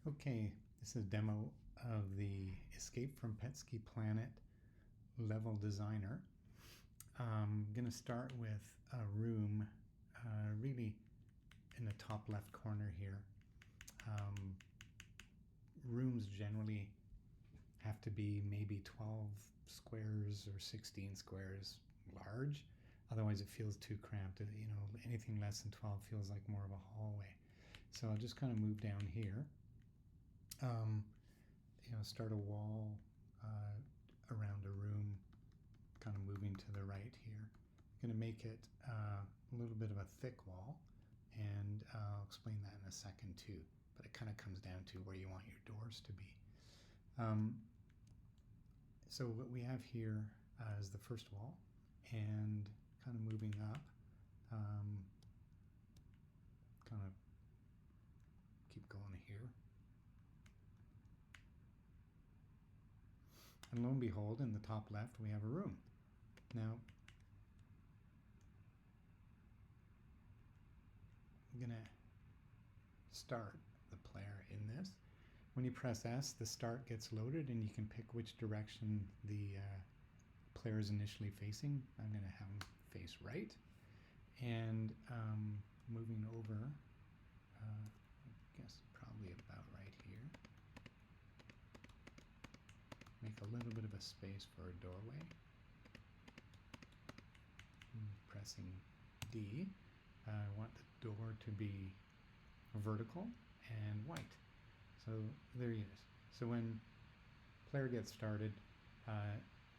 Okay, this is a demo of the Escape from PETSCII Planet level designer. I'm going to start with a room really in the top left corner here. Rooms generally have to be maybe 12 squares or 16 squares large. Otherwise it feels too cramped. You know, anything less than 12 feels like more of a hallway. So I'll just kind of move down here. Start a wall around a room, kind of moving to the right here. I'm going to make it a little bit of a thick wall, and I'll explain that in a second too. But it kind of comes down to where you want your doors to be. So what we have here is the first wall, and kind of moving up, kind of keep going here. And lo and behold, in the top left, we have a room. Now, I'm going to start the player in this. When you press S, the start gets loaded, and you can pick which direction the player is initially facing. I'm going to have him face right. And moving over, I guess probably about right here. Make a little bit of a space for a doorway. Pressing D, I want the door to be vertical and white. So there he is. So when player gets started,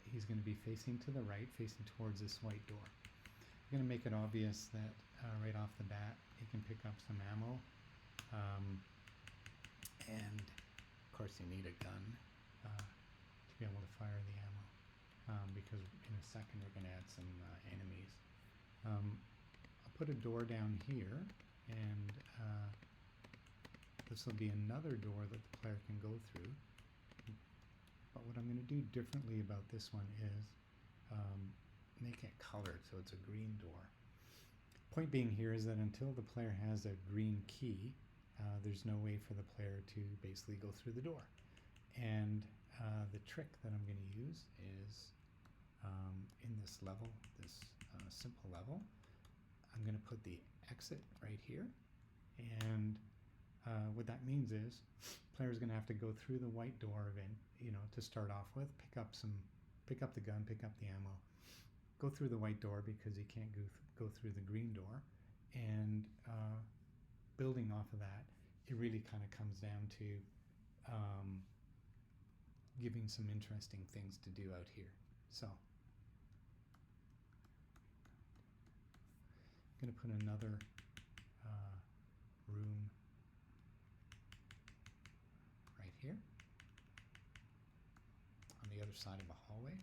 he's going to be facing to the right, facing towards this white door. I'm going to make it obvious that right off the bat, he can pick up some ammo. And of course you need a gun to be able to fire the ammo, because in a second we're going to add some enemies. I'll put a door down here, and this will be another door that the player can go through. But what I'm going to do differently about this one is make it colored, so it's a green door. Point being here is that until the player has a green key, there's no way for the player to basically go through the door. And the trick that I'm going to use is in this level, this simple level, I'm going to put the exit right here. And what that means is player's going to have to go through the white door event, to start off with, pick up the gun, pick up the ammo, go through the white door because he can't go through the green door. And building off of that, it really kind of comes down to giving some interesting things to do out here. So I'm going to put another room right here on the other side of the hallway.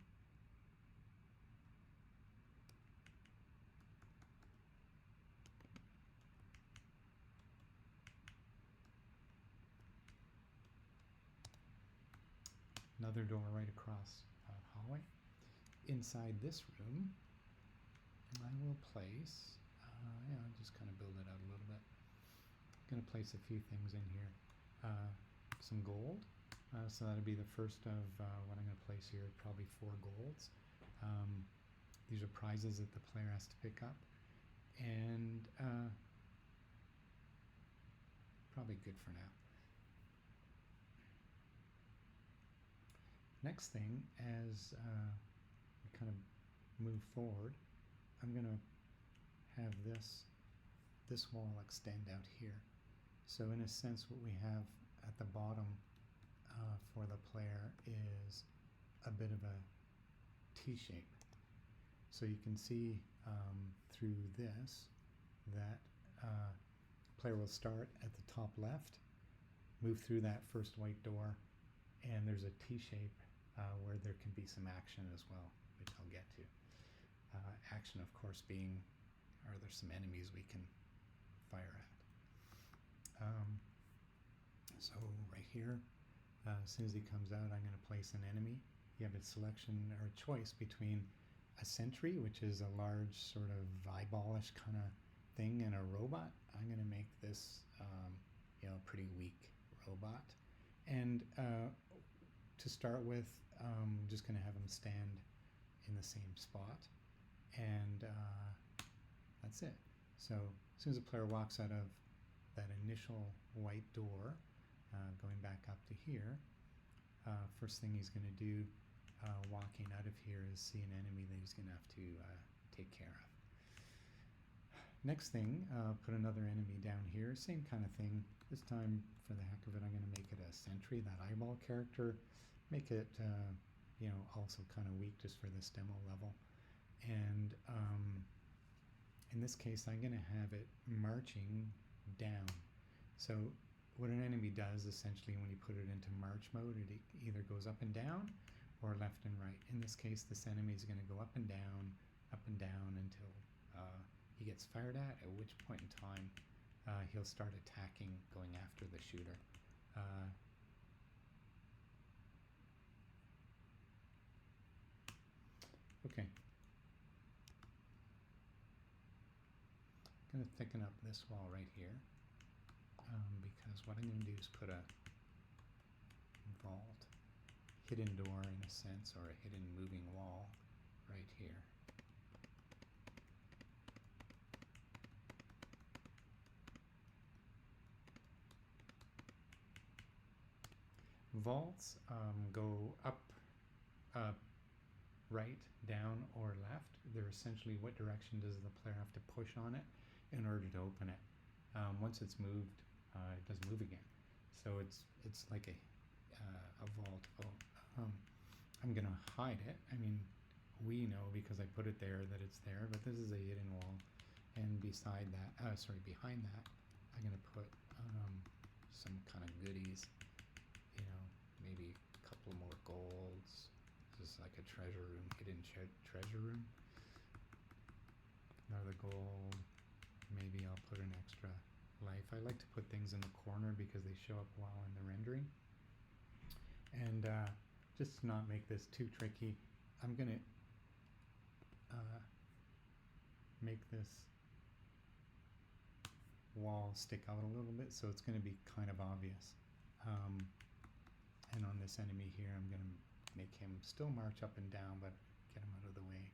Another door right across the hallway. Inside this room, I will place, I'll just kind of build it out a little bit. I'm going to place a few things in here. Some gold, so that'll be the first of what I'm going to place here, probably 4 golds. These are prizes that the player has to pick up, and probably good for now. Next thing, as we kind of move forward, I'm going to have this wall extend out here. So in a sense, what we have at the bottom for the player is a bit of a T shape. So you can see through this that player will start at the top left, move through that first white door, and there's a T shape where there can be some action as well, which I'll get to. Action, of course, being, are there some enemies we can fire at? So right here, as soon as he comes out, I'm going to place an enemy. You have a selection or a choice between a sentry, which is a large sort of eyeballish kind of thing, and a robot. I'm going to make this, pretty weak GoBot. And to start with, I'm just going to have him stand in the same spot, and that's it. So as soon as the player walks out of that initial white door, going back up to here, first thing he's going to do walking out of here is see an enemy that he's going to have to take care of. Next thing, put another enemy down here, same kind of thing. This time, for the heck of it, I'm going to make it a sentry, that eyeball character. Make it, also kind of weak just for this demo level. And in this case, I'm going to have it marching down. So what an enemy does, essentially, when you put it into march mode, it either goes up and down or left and right. In this case, this enemy is going to go up and down until he gets fired at which point in time he'll start attacking, going after the shooter. Okay. I'm going to thicken up this wall right here, because what I'm going to do is put a vault, hidden door in a sense, or a hidden moving wall right here. Vaults go up, right, down, or left. They're essentially what direction does the player have to push on it in order to open it. Once it's moved, it doesn't move again. So it's like a vault. I'm going to hide it. I mean, we know because I put it there that it's there, but this is a hidden wall. And behind that, I'm going to put some kind of goodies. Maybe a couple more golds. This is like a treasure room, hidden treasure room. Another gold. Maybe I'll put an extra life. I like to put things in the corner because they show up well in the rendering. And just to not make this too tricky, I'm going to make this wall stick out a little bit, so it's going to be kind of obvious. And on this enemy here, I'm going to make him still march up and down, but get him out of the way.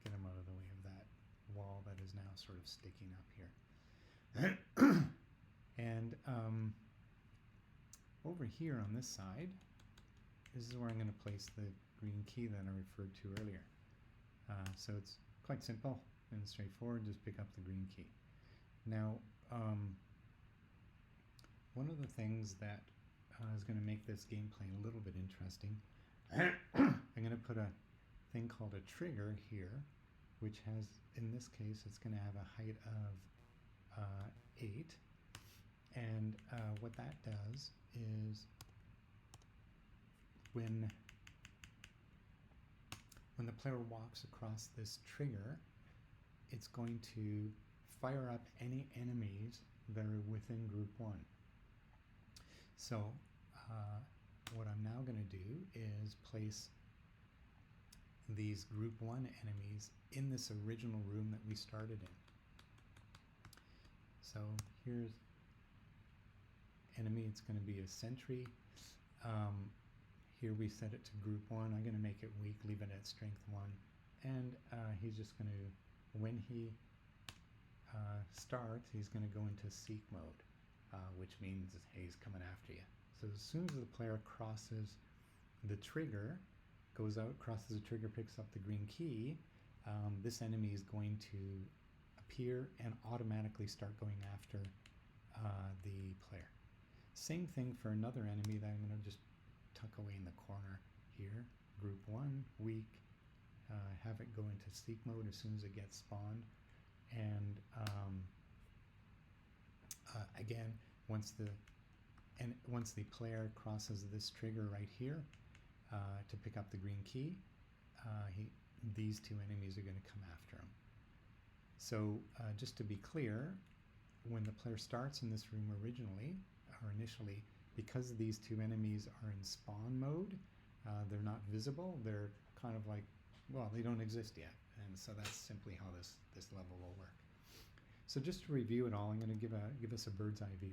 Get him out of the way of that wall that is now sort of sticking up here. And over here on this side, this is where I'm going to place the green key that I referred to earlier. So it's quite simple and straightforward. Just pick up the green key. Now, one of the things that is going to make this gameplay a little bit interesting, I'm going to put a thing called a trigger here, which has, in this case, it's going to have a height of 8. And what that does is when the player walks across this trigger, it's going to fire up any enemies that are within group 1. So what I'm now going to do is place these group 1 enemies in this original room that we started in. So here's enemy, it's going to be a sentry. Here we set it to group 1. I'm going to make it weak, leave it at strength 1. And he's just going to, when he starts, he's going to go into seek mode, which means, hey, he's coming after you. So as soon as the player crosses the trigger, goes out, crosses the trigger, picks up the green key, this enemy is going to appear and automatically start going after the player. Same thing for another enemy that I'm going to just tuck away in the corner here. Group 1, weak, have it go into seek mode as soon as it gets spawned. And again, once the player crosses this trigger right here to pick up the green key, these two enemies are going to come after him. So just to be clear, when the player starts in this room originally, or initially, because these two enemies are in spawn mode, they're not visible, they're kind of like, well, they don't exist yet. And so that's simply how this level will work. So just to review it all, I'm going to give us a bird's eye view.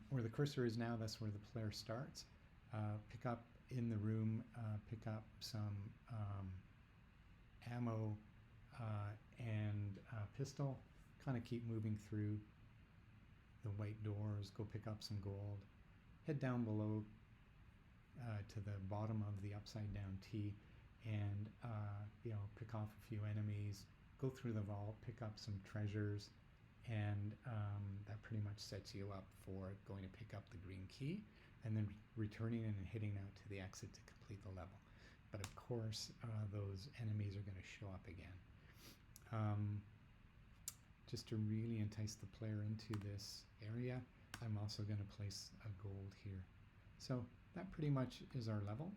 Where the cursor is now, that's where the player starts. Pick up in the room, pick up some ammo and pistol. Kind of keep moving through the white doors, go pick up some gold. Head down below to the bottom of the upside down T and pick off a few enemies, go through the vault, pick up some treasures, and that pretty much sets you up for going to pick up the green key and then returning and heading out to the exit to complete the level. But of course, those enemies are going to show up again. Just to really entice the player into this area, I'm also going to place a gold here. So that pretty much is our level,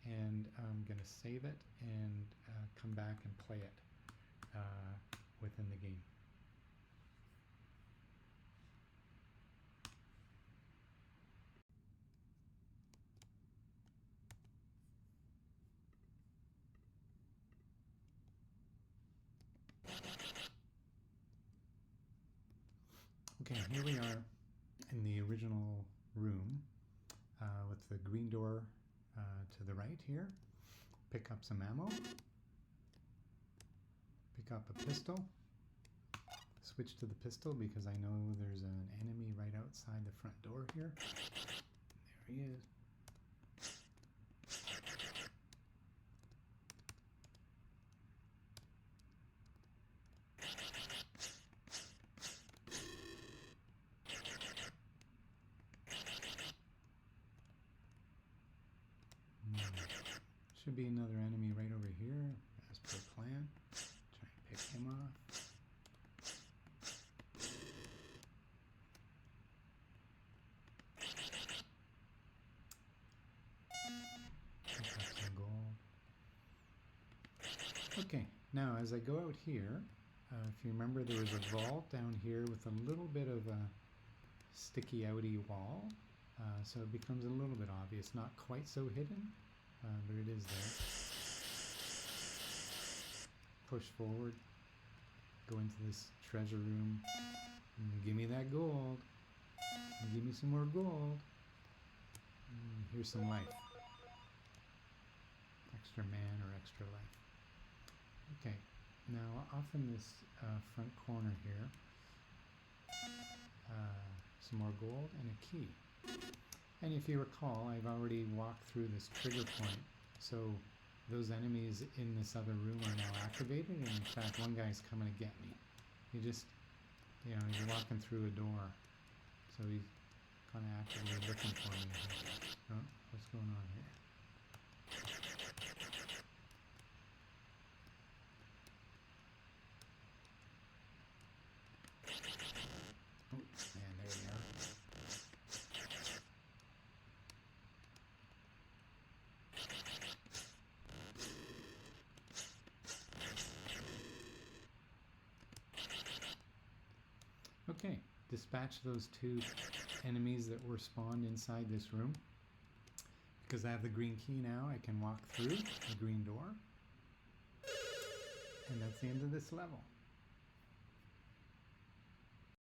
and I'm going to save it and come back and play it within the game. Okay, here we are in the original room with the green door to the right here. Pick up some ammo. Pick up a pistol. Switch to the pistol because I know there's an enemy right outside the front door here. There he is. Should be another enemy right over here, as per plan. Try and pick him off. Pick up some gold. Okay, now as I go out here, if you remember, there was a vault down here with a little bit of a sticky outy wall, so it becomes a little bit obvious, not quite so hidden. But it is there. Push forward, go into this treasure room, and give me that gold, and give me some more gold. And here's some life. Extra man or extra life. Okay, now off in this front corner here, some more gold and a key. And if you recall, I've already walked through this trigger point, so those enemies in this other room are now activated, and in fact one guy's coming to get me. He just, he's walking through a door, so he's kind of actively looking for me. Oh, what's going on here? Oh, man, there we are. Okay, dispatch those two enemies that were spawned inside this room. Because I have the green key now, I can walk through the green door. And that's the end of this level.